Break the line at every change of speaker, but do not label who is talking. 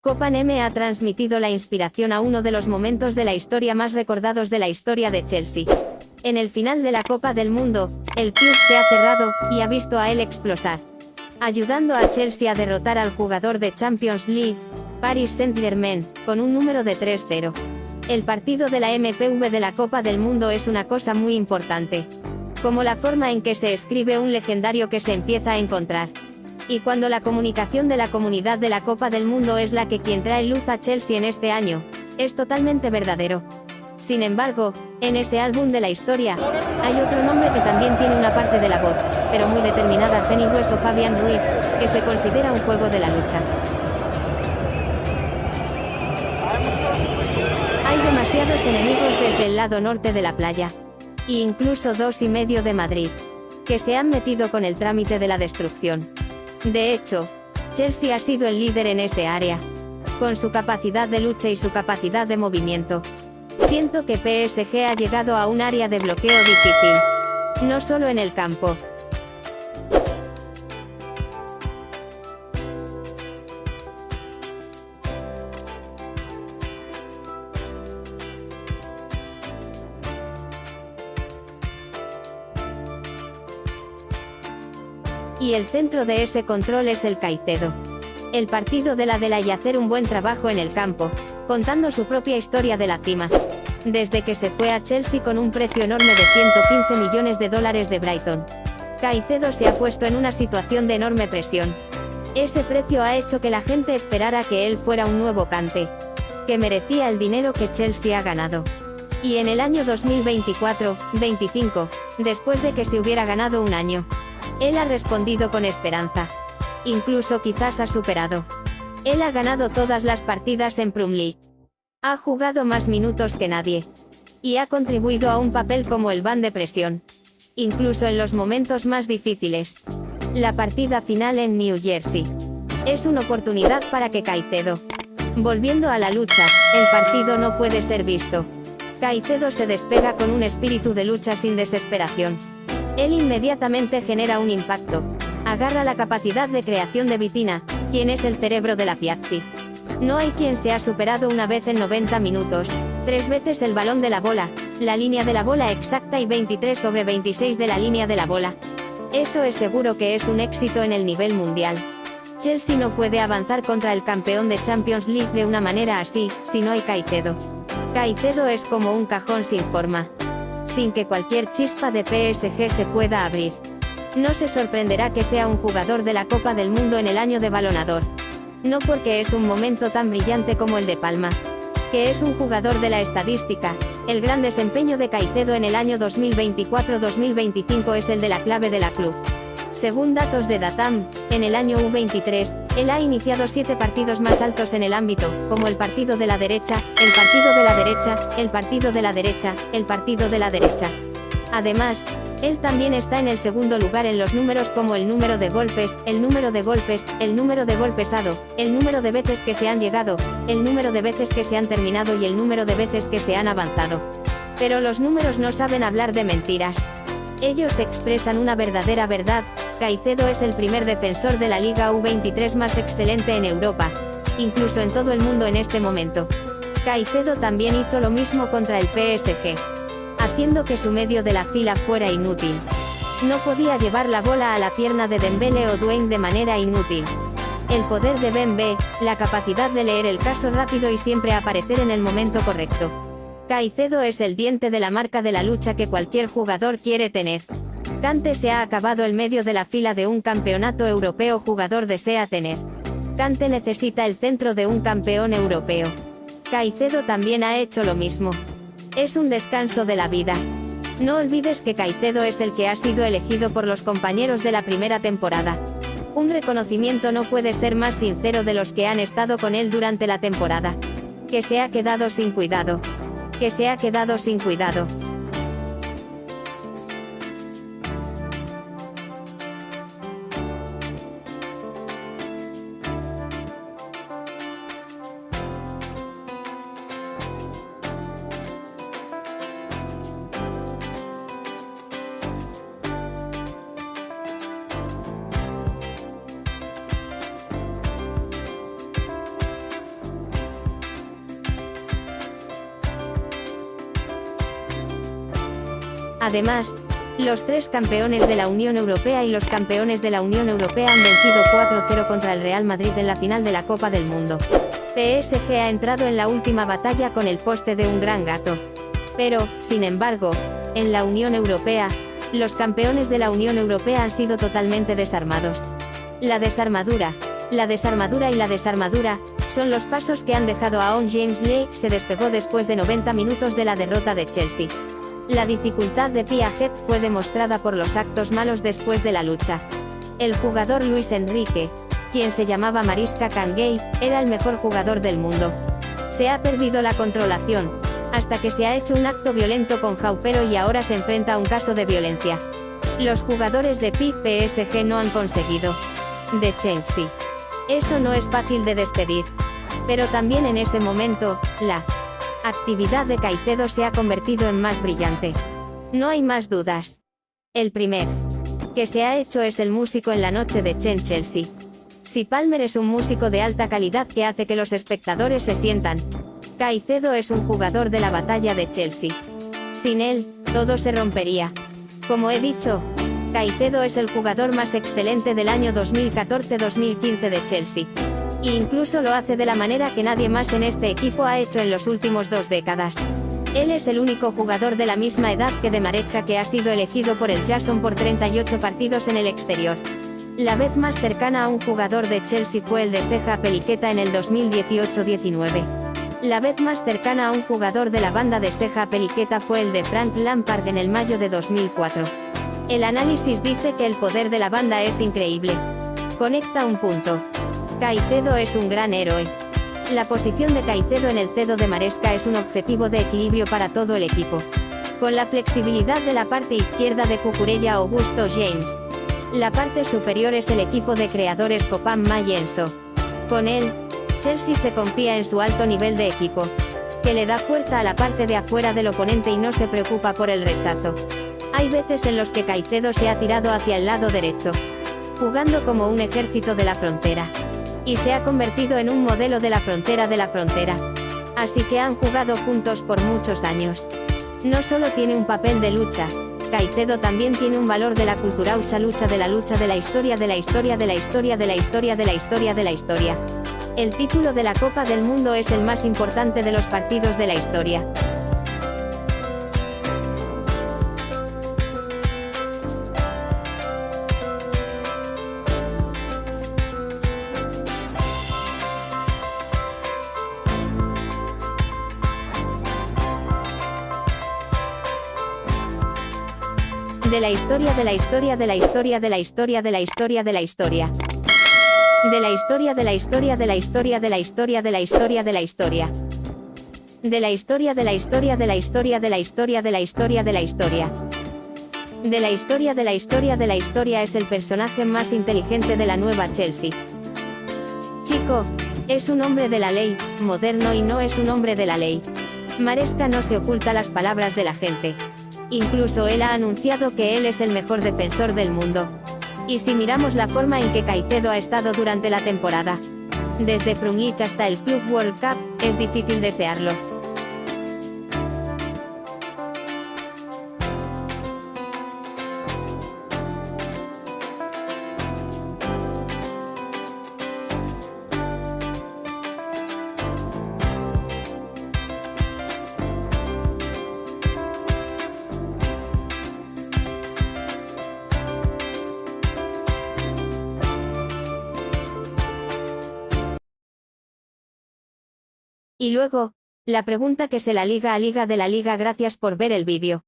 Copa Neme ha transmitido la inspiración a uno de los momentos de la historia más recordados de la historia de Chelsea. En el final de la Copa del Mundo, el club se ha cerrado, y ha visto a él explosar, ayudando a Chelsea a derrotar al jugador de Champions League, Paris Saint-Germain, con un número de 3-0. El partido de la MPV de la Copa del Mundo es una cosa muy importante, como la forma en que se escribe un legendario que se empieza a encontrar. Y cuando la comunicación de la comunidad de la Copa del Mundo es la que quien trae luz a Chelsea en este año, es totalmente verdadero. Sin embargo, en ese álbum de la historia, hay otro nombre que también tiene una parte de la voz, pero muy determinada, Jenny Hueso Fabián Ruiz, que se considera un juego de la lucha. Hay demasiados enemigos desde el lado norte de la playa, e incluso 2,5 de Madrid, que se han metido con el trámite de la destrucción. De hecho, Chelsea ha sido el líder en ese área, con su capacidad de lucha y su capacidad de movimiento. Siento que PSG ha llegado a un área de bloqueo difícil, no solo en el campo. Y el centro de ese control es el Caicedo. El partido de la Dela y hacer un buen trabajo en el campo, contando su propia historia de la cima. Desde que se fue a Chelsea con un precio enorme de 115 millones de dólares de Brighton, Caicedo se ha puesto en una situación de enorme presión. Ese precio ha hecho que la gente esperara que él fuera un nuevo Kanté, que merecía el dinero que Chelsea ha ganado. Y en el año 2024-25, después de que se hubiera ganado un año, él ha respondido con esperanza. Incluso quizás ha superado. Él ha ganado todas las partidas en Premier League. Ha jugado más minutos que nadie. Y ha contribuido a un papel como el van de presión. Incluso en los momentos más difíciles. La partida final en New Jersey es una oportunidad para que Caicedo, volviendo a la lucha, el partido no puede ser visto. Caicedo se despega con un espíritu de lucha sin desesperación. Él inmediatamente genera un impacto. Agarra la capacidad de creación de Vitina, quien es el cerebro de la Piazzi. No hay quien se ha superado una vez en 90 minutos, 3 veces el balón de la bola, la línea de la bola exacta y 23/26 de la línea de la bola. Eso es seguro que es un éxito en el nivel mundial. Chelsea no puede avanzar contra el campeón de Champions League de una manera así, si no hay Caicedo. Caicedo es como un cajón sin forma, sin que cualquier chispa de PSG se pueda abrir. No se sorprenderá que sea un jugador de la Copa del Mundo en el año de Balonador. No porque es un momento tan brillante como el de Palma, que es un jugador de la estadística. El gran desempeño de Caicedo en el año 2024-2025 es el de la clave de la club. Según datos de Datam, en el año U23, él ha iniciado 7 partidos más altos en el ámbito, como el partido de la derecha, el partido de la derecha, el partido de la derecha, el partido de la derecha. Además, él también está en el segundo lugar en los números como el número de golpes, el número de golpes, el número de golpesado, el número de veces que se han llegado, el número de veces que se han terminado y el número de veces que se han avanzado. Pero los números no saben hablar de mentiras. Ellos expresan una verdadera verdad. Caicedo es el primer defensor de la Liga U23 más excelente en Europa, incluso en todo el mundo en este momento. Caicedo también hizo lo mismo contra el PSG, haciendo que su medio de la fila fuera inútil. No podía llevar la bola a la pierna de Dembélé o Dwayne de manera inútil. El poder de Bembe, la capacidad de leer el caso rápido y siempre aparecer en el momento correcto. Caicedo es el diente de la marca de la lucha que cualquier jugador quiere tener. Kanté se ha acabado el medio de la fila de un campeonato europeo jugador desea tener. Kanté necesita el centro de un campeón europeo. Caicedo también ha hecho lo mismo. Es un descanso de la vida. No olvides que Caicedo es el que ha sido elegido por los compañeros de la primera temporada. Un reconocimiento no puede ser más sincero de los que han estado con él durante la temporada. Que se ha quedado sin cuidado. Que se ha quedado sin cuidado. Además, los 3 campeones de la Unión Europea y los campeones de la Unión Europea han vencido 4-0 contra el Real Madrid en la final de la Copa del Mundo. PSG ha entrado en la última batalla con el poste de un gran gato. Pero, sin embargo, en la Unión Europea, los campeones de la Unión Europea han sido totalmente desarmados. La desarmadura y la desarmadura son los pasos que han dejado a James Lake se despegó después de 90 minutos de la derrota de Chelsea. La dificultad de Piaget fue demostrada por los actos malos después de la lucha. El jugador Luis Enrique, quien se llamaba Mariska Kangay, era el mejor jugador del mundo. Se ha perdido la controlación, hasta que se ha hecho un acto violento con Jaupero y ahora se enfrenta a un caso de violencia. Los jugadores de PSG no han conseguido. De Chelsea. Eso no es fácil de despedir. Pero también en ese momento, la actividad de Caicedo se ha convertido en más brillante. No hay más dudas. El primer que se ha hecho es el músico en la noche de Chelsea. Si Palmer es un músico de alta calidad que hace que los espectadores se sientan, Caicedo es un jugador de la batalla de Chelsea. Sin él, todo se rompería. Como he dicho, Caicedo es el jugador más excelente del año 2014-2015 de Chelsea. E incluso lo hace de la manera que nadie más en este equipo ha hecho en los últimos 2 décadas. Él es el único jugador de la misma edad que de Maresca que ha sido elegido por el Jason por 38 partidos en el exterior. La vez más cercana a un jugador de Chelsea fue el de Serge Peliqueta en el 2018-19. La vez más cercana a un jugador de la banda de Serge Peliqueta fue el de Frank Lampard en el mayo de 2004. El análisis dice que el poder de la banda es increíble. Conecta un punto. Caicedo es un gran héroe. La posición de Caicedo en el cedo de Maresca es un objetivo de equilibrio para todo el equipo. Con la flexibilidad de la parte izquierda de Cucurella Augusto James. La parte superior es el equipo de creadores Copan Mayenso. Con él, Chelsea se confía en su alto nivel de equipo, que le da fuerza a la parte de afuera del oponente y no se preocupa por el rechazo. Hay veces en los que Caicedo se ha tirado hacia el lado derecho, jugando como un ejército de la frontera. Y se ha convertido en un modelo de la frontera. Así que han jugado juntos por muchos años. No solo tiene un papel de lucha, Caicedo también tiene un valor de la culturaucha lucha de la historia de la historia de la historia de la historia de la historia de la historia. El título de la Copa del Mundo es el más importante de los partidos de la historia. De la historia de la historia de la historia de la historia de la historia de la historia. De la historia de la historia de la historia de la historia de la historia de la historia. De la historia de la historia de la historia de la historia de la historia de la historia. De la historia de la historia de la historia es el personaje más inteligente de la nueva Chelsea. Chico, es un hombre de la ley, moderno y no es un hombre de la ley. Maresca no se oculta las palabras de la gente. Incluso él ha anunciado que él es el mejor defensor del mundo. Y si miramos la forma en que Caicedo ha estado durante la temporada, desde Premier League hasta el Club World Cup, es difícil desearlo. Y luego, la pregunta que se la liga a Liga de la Liga. Gracias por ver el vídeo.